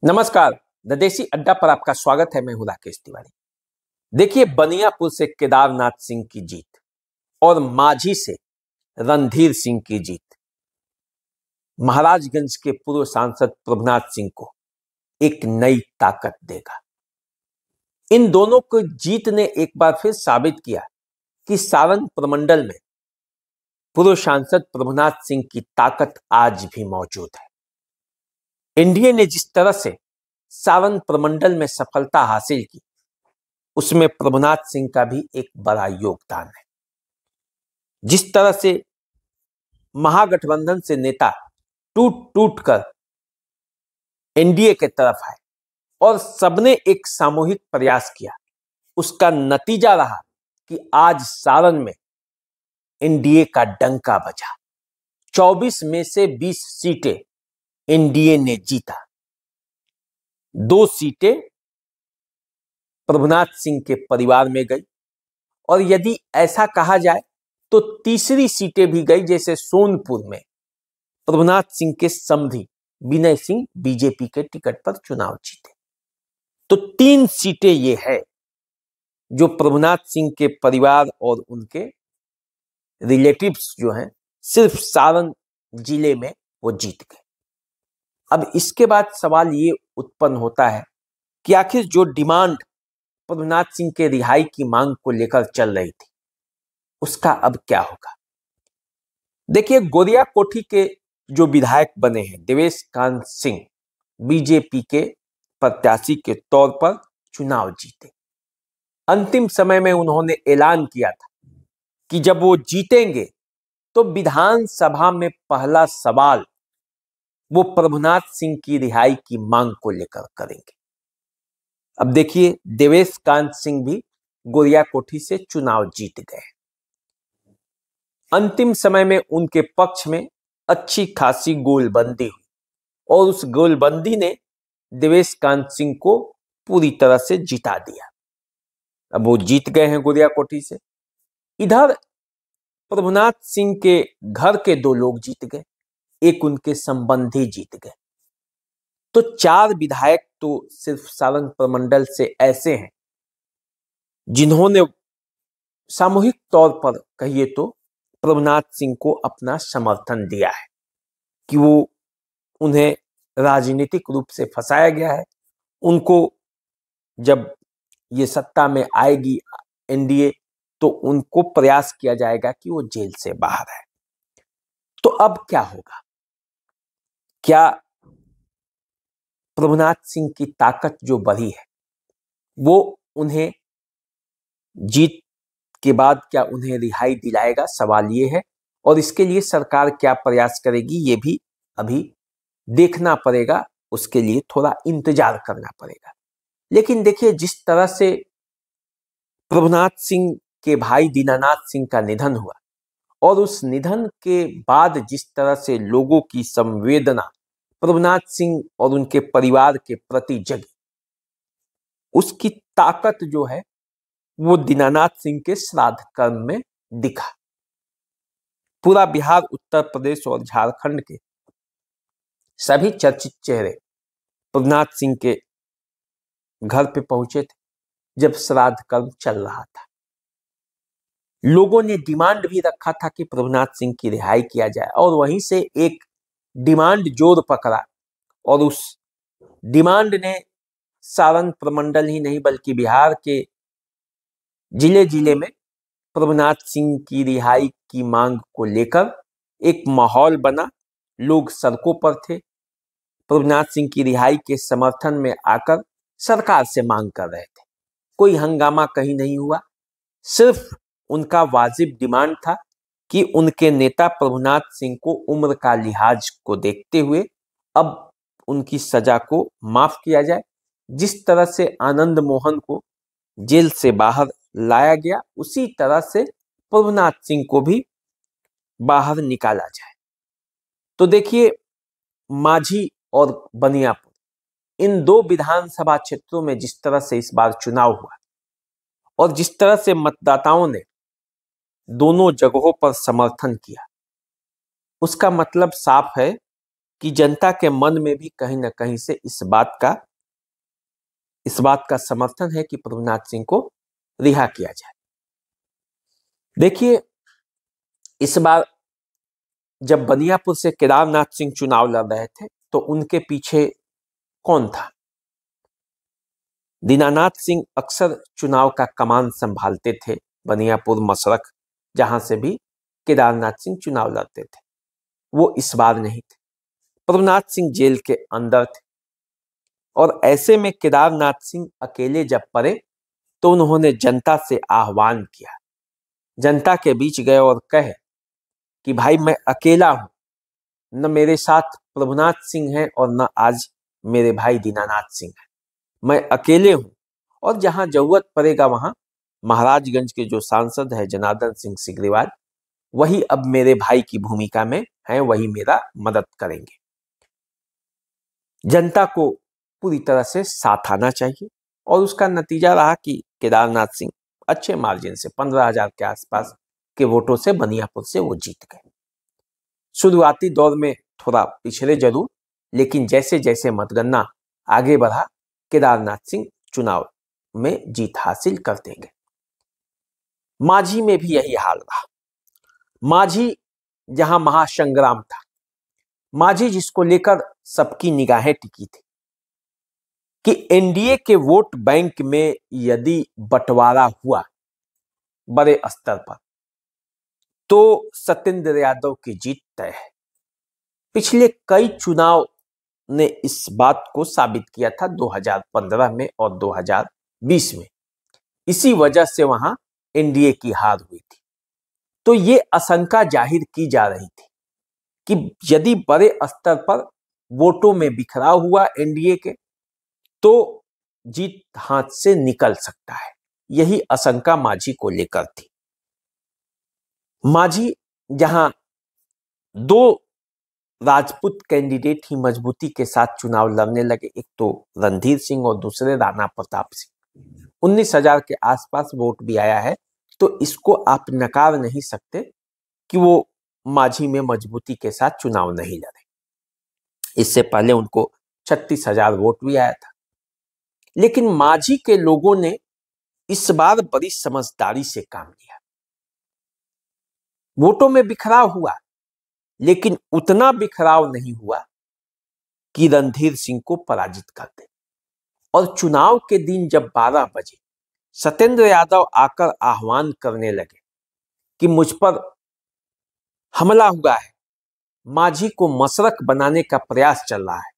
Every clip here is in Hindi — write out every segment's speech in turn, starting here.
नमस्कार। द देसी अड्डा पर आपका स्वागत है। मैं हूं राकेश तिवारी। देखिए, बनियापुर से केदारनाथ सिंह की जीत और माझी से रणधीर सिंह की जीत महाराजगंज के पूर्व सांसद प्रभुनाथ सिंह को एक नई ताकत देगा। इन दोनों को जीत ने एक बार फिर साबित किया कि सारण प्रमंडल में पूर्व सांसद प्रभुनाथ सिंह की ताकत आज भी मौजूद है। एनडीए ने जिस तरह से सारण प्रमंडल में सफलता हासिल की, उसमें प्रभुनाथ सिंह का भी एक बड़ा योगदान है। जिस तरह से महागठबंधन से नेता टूट टूट कर एनडीए के तरफ आए और सबने एक सामूहिक प्रयास किया, उसका नतीजा रहा कि आज सारण में एनडीए का डंका बजा। 24 में से 20 सीटें एनडीए ने जीता। 2 सीटें प्रभुनाथ सिंह के परिवार में गई और यदि ऐसा कहा जाए तो तीसरी सीटें भी गई, जैसे सोनपुर में प्रभुनाथ सिंह के समधी विनय सिंह बीजेपी के टिकट पर चुनाव जीते। तो 3 सीटें ये है जो प्रभुनाथ सिंह के परिवार और उनके रिलेटिव्स जो हैं सिर्फ सारण जिले में वो जीत गए। अब इसके बाद सवाल ये उत्पन्न होता है कि आखिर जो डिमांड प्रभुनाथ सिंह के रिहाई की मांग को लेकर चल रही थी, उसका अब क्या होगा। देखिए, गोरिया कोठी के जो विधायक बने हैं देवेश कांत सिंह बीजेपी के प्रत्याशी के तौर पर चुनाव जीते। अंतिम समय में उन्होंने ऐलान किया था कि जब वो जीतेंगे तो विधानसभा में पहला सवाल वो प्रभुनाथ सिंह की रिहाई की मांग को लेकर करेंगे। अब देखिए, देवेश कांत सिंह भी गोरिया कोठी से चुनाव जीत गए। अंतिम समय में उनके पक्ष में अच्छी खासी गोलबंदी हुई और उस गोलबंदी ने देवेश कांत सिंह को पूरी तरह से जिता दिया। अब वो जीत गए हैं गोरिया कोठी से। इधर प्रभुनाथ सिंह के घर के 2 लोग जीत गए, एक उनके संबंधी जीत गए। तो 4 विधायक तो सिर्फ सारण प्रमंडल से ऐसे हैं जिन्होंने सामूहिक तौर पर कहिए तो प्रभुनाथ सिंह को अपना समर्थन दिया है कि वो उन्हें राजनीतिक रूप से फंसाया गया है। उनको जब ये सत्ता में आएगी एनडीए तो उनको प्रयास किया जाएगा कि वो जेल से बाहर आए। तो अब क्या होगा? क्या प्रभुनाथ सिंह की ताकत जो बढ़ी है वो उन्हें जीत के बाद क्या उन्हें रिहाई दिलाएगा? सवाल ये है। और इसके लिए सरकार क्या प्रयास करेगी ये भी अभी देखना पड़ेगा, उसके लिए थोड़ा इंतजार करना पड़ेगा। लेकिन देखिए, जिस तरह से प्रभुनाथ सिंह के भाई दीनानाथ सिंह का निधन हुआ और उस निधन के बाद जिस तरह से लोगों की संवेदना प्रभुनाथ सिंह और उनके परिवार के प्रति जगी, उसकी ताकत जो है वो दीनानाथ सिंह के श्राद्ध कर्म में दिखा। पूरा बिहार, उत्तर प्रदेश और झारखंड के सभी चर्चित चेहरे प्रभुनाथ सिंह के घर पे पहुंचे थे जब श्राद्ध कर्म चल रहा था। लोगों ने डिमांड भी रखा था कि प्रभुनाथ सिंह की रिहाई किया जाए और वहीं से एक डिमांड जोर पकड़ा और उस डिमांड ने सारण प्रमंडल ही नहीं बल्कि बिहार के जिले जिले में प्रभुनाथ सिंह की रिहाई की मांग को लेकर एक माहौल बना। लोग सड़कों पर थे, प्रभुनाथ सिंह की रिहाई के समर्थन में आकर सरकार से मांग कर रहे थे। कोई हंगामा कहीं नहीं हुआ, सिर्फ उनका वाजिब डिमांड था कि उनके नेता प्रभुनाथ सिंह को उम्र का लिहाज को देखते हुए अब उनकी सजा को माफ किया जाए। जिस तरह से आनंद मोहन को जेल से बाहर लाया गया, उसी तरह से प्रभुनाथ सिंह को भी बाहर निकाला जाए। तो देखिए, माझी और बनियापुर इन 2 विधानसभा क्षेत्रों में जिस तरह से इस बार चुनाव हुआ और जिस तरह से मतदाताओं ने दोनों जगहों पर समर्थन किया, उसका मतलब साफ है कि जनता के मन में भी कहीं ना कहीं से इस बात का समर्थन है कि प्रभुनाथ सिंह को रिहा किया जाए। देखिए, इस बार जब बनियापुर से केदारनाथ सिंह चुनाव लड़ रहे थे तो उनके पीछे कौन था? दीनानाथ सिंह अक्सर चुनाव का कमान संभालते थे बनियापुर मसरख, जहां से भी केदारनाथ सिंह चुनाव लड़ते थे। वो इस बार नहीं थे। प्रभुनाथ सिंह जेल के अंदर थे और ऐसे में केदारनाथ सिंह अकेले जब पड़े तो उन्होंने जनता से आह्वान किया, जनता के बीच गए और कहे कि भाई मैं अकेला हूं, न मेरे साथ प्रभुनाथ सिंह हैं और न आज मेरे भाई दीनानाथ सिंह हैं, मैं अकेले हूं और जहां जरूरत पड़ेगा वहां महाराजगंज के जो सांसद है जनार्दन सिंह सिग्रीवाल, वही अब मेरे भाई की भूमिका में हैं, वही मेरा मदद करेंगे। जनता को पूरी तरह से साथ आना चाहिए और उसका नतीजा रहा कि केदारनाथ सिंह अच्छे मार्जिन से 15,000 के आसपास के वोटों से बनियापुर से वो जीत गए। शुरुआती दौर में थोड़ा पिछड़े जरूर, लेकिन जैसे जैसे मतगणना आगे बढ़ा केदारनाथ सिंह चुनाव में जीत हासिल करते गए। माझी में भी यही हाल रहा। माझी जहां महासंग्राम था, माझी जिसको लेकर सबकी निगाहें टिकी थी कि एनडीए के वोट बैंक में यदि बंटवारा हुआ बड़े स्तर पर तो सत्येंद्र यादव की जीत तय है। पिछले कई चुनाव ने इस बात को साबित किया था, 2015 में और 2020 में। इसी वजह से वहां एनडीए की हार हुई थी। तो ये आशंका जाहिर की जा रही थी कि यदि बड़े स्तर पर वोटों में बिखराव हुआ एनडीए के तो जीत हाथ से निकल सकता है। यही आशंका माझी को लेकर थी। माझी जहां दो राजपूत कैंडिडेट ही मजबूती के साथ चुनाव लड़ने लगे, एक तो रणधीर सिंह और दूसरे राणा प्रताप सिंह, 19,000 के आसपास वोट भी आया है, तो इसको आप नकार नहीं सकते कि वो माझी में मजबूती के साथ चुनाव नहीं लड़े। इससे पहले उनको 36,000 वोट भी आया था। लेकिन माझी के लोगों ने इस बार बड़ी समझदारी से काम लिया। वोटों में बिखराव हुआ, लेकिन उतना बिखराव नहीं हुआ कि रणधीर सिंह को पराजित कर दे। और चुनाव के दिन जब 12 बजे सत्येंद्र यादव आकर आह्वान करने लगे कि मुझ पर हमला हुआ है, माझी को मसरख बनाने का प्रयास चल रहा है,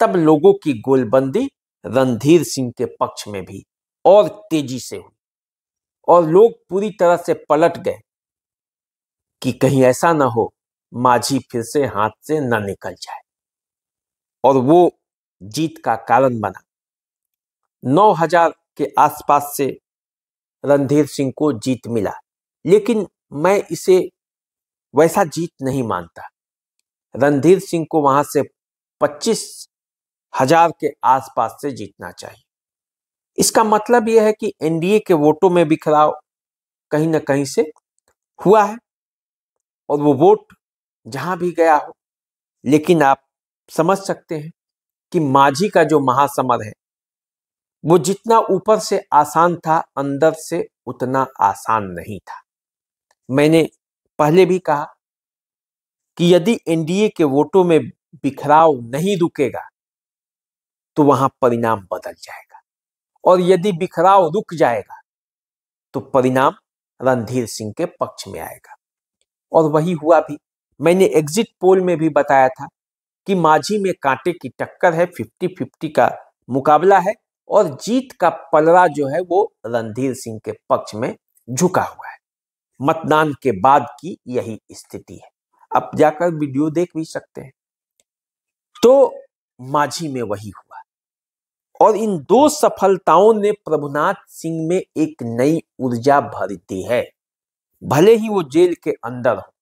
तब लोगों की गोलबंदी रणधीर सिंह के पक्ष में भी और तेजी से हुई और लोग पूरी तरह से पलट गए कि कहीं ऐसा ना हो माझी फिर से हाथ से न निकल जाए। और वो जीत का कारण बना। 9,000 के आसपास से रणधीर सिंह को जीत मिला, लेकिन मैं इसे वैसा जीत नहीं मानता। रणधीर सिंह को वहां से 25,000 के आसपास से जीतना चाहिए। इसका मतलब यह है कि एनडीए के वोटों में बिखराव कहीं ना कहीं से हुआ है और वो वोट जहां भी गया हो, लेकिन आप समझ सकते हैं कि माझी का जो महासमर है वो जितना ऊपर से आसान था, अंदर से उतना आसान नहीं था। मैंने पहले भी कहा कि यदि एनडीए के वोटों में बिखराव नहीं रुकेगा तो वहां परिणाम बदल जाएगा, और यदि बिखराव रुक जाएगा तो परिणाम रणधीर सिंह के पक्ष में आएगा। और वही हुआ भी। मैंने एग्जिट पोल में भी बताया था कि माझी में कांटे की टक्कर है, 50-50 का मुकाबला है और जीत का पलड़ा जो है वो रणधीर सिंह के पक्ष में झुका हुआ है। मतदान के बाद की यही स्थिति है। आप जाकर वीडियो देख भी सकते हैं। तो माझी में वही हुआ और इन दो सफलताओं ने प्रभुनाथ सिंह में एक नई ऊर्जा भर दी है। भले ही वो जेल के अंदर हो,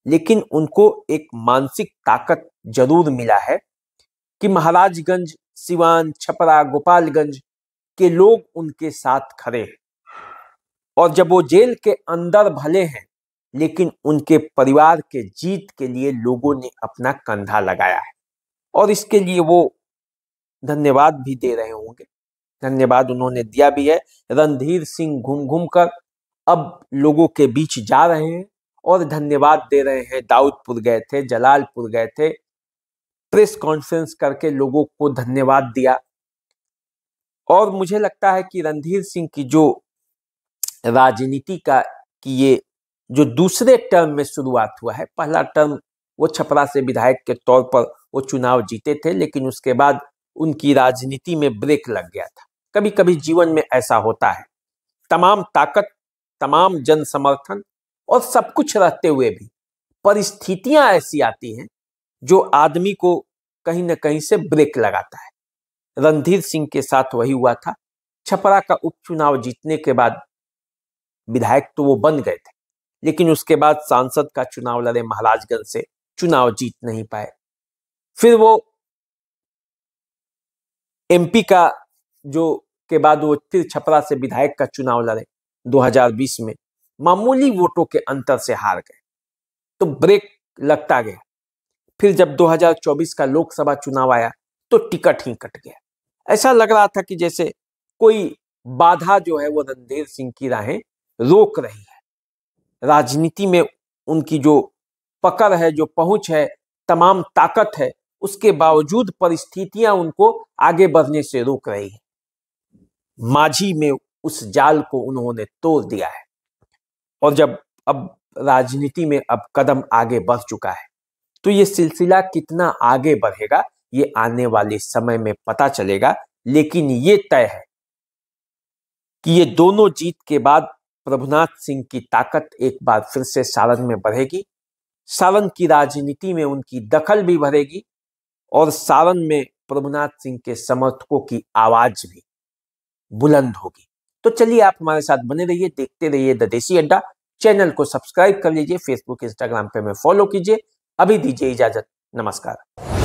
लेकिन उनको एक मानसिक ताकत जरूर मिला है कि महाराजगंज, सिवान, छपरा, गोपालगंज के लोग उनके साथ खड़े हैं। और जब वो जेल के अंदर भले हैं, लेकिन उनके परिवार के जीत के लिए लोगों ने अपना कंधा लगाया है और इसके लिए वो धन्यवाद भी दे रहे होंगे। धन्यवाद उन्होंने दिया भी है। रणधीर सिंह घूम घूम कर अब लोगों के बीच जा रहे हैं और धन्यवाद दे रहे हैं। दाऊदपुर गए थे, जलालपुर गए थे, प्रेस कॉन्फ्रेंस करके लोगों को धन्यवाद दिया। और मुझे लगता है कि रणधीर सिंह की जो राजनीति का कि ये जो दूसरे टर्म में शुरुआत हुआ है, पहला टर्म वो छपरा से विधायक के तौर पर वो चुनाव जीते थे, लेकिन उसके बाद उनकी राजनीति में ब्रेक लग गया था। कभी कभी जीवन में ऐसा होता है, तमाम ताकत, तमाम जन समर्थन और सब कुछ रहते हुए भी परिस्थितियां ऐसी आती हैं जो आदमी को कहीं ना कहीं से ब्रेक लगाता है। रणधीर सिंह के साथ वही हुआ था। छपरा का उपचुनाव जीतने के बाद विधायक तो वो बन गए थे, लेकिन उसके बाद सांसद का चुनाव लड़े महाराजगंज से, चुनाव जीत नहीं पाए। फिर वो एमपी का जो के बाद वो फिर छपरा से विधायक का चुनाव लड़े 2020 में, मामूली वोटों के अंतर से हार गए, तो ब्रेक लगता गया। फिर जब 2024 का लोकसभा चुनाव आया तो टिकट ही कट गया। ऐसा लग रहा था कि जैसे कोई बाधा जो है वो रणधीर सिंह की राहें रोक रही है। राजनीति में उनकी जो पकड़ है, जो पहुंच है, तमाम ताकत है, उसके बावजूद परिस्थितियां उनको आगे बढ़ने से रोक रही है। माझी में उस जाल को उन्होंने तोड़ दिया है और जब अब राजनीति में अब कदम आगे बढ़ चुका है तो ये सिलसिला कितना आगे बढ़ेगा ये आने वाले समय में पता चलेगा। लेकिन ये तय है कि ये दोनों जीत के बाद प्रभुनाथ सिंह की ताकत एक बार फिर से सारण में बढ़ेगी, सारण की राजनीति में उनकी दखल भी बढ़ेगी और सारण में प्रभुनाथ सिंह के समर्थकों की आवाज भी बुलंद होगी। तो चलिए आप हमारे साथ बने रहिए, देखते रहिए द देसी अड्डा। चैनल को सब्सक्राइब कर लीजिए, फेसबुक इंस्टाग्राम पे हमें फॉलो कीजिए। अभी दीजिए इजाजत, नमस्कार।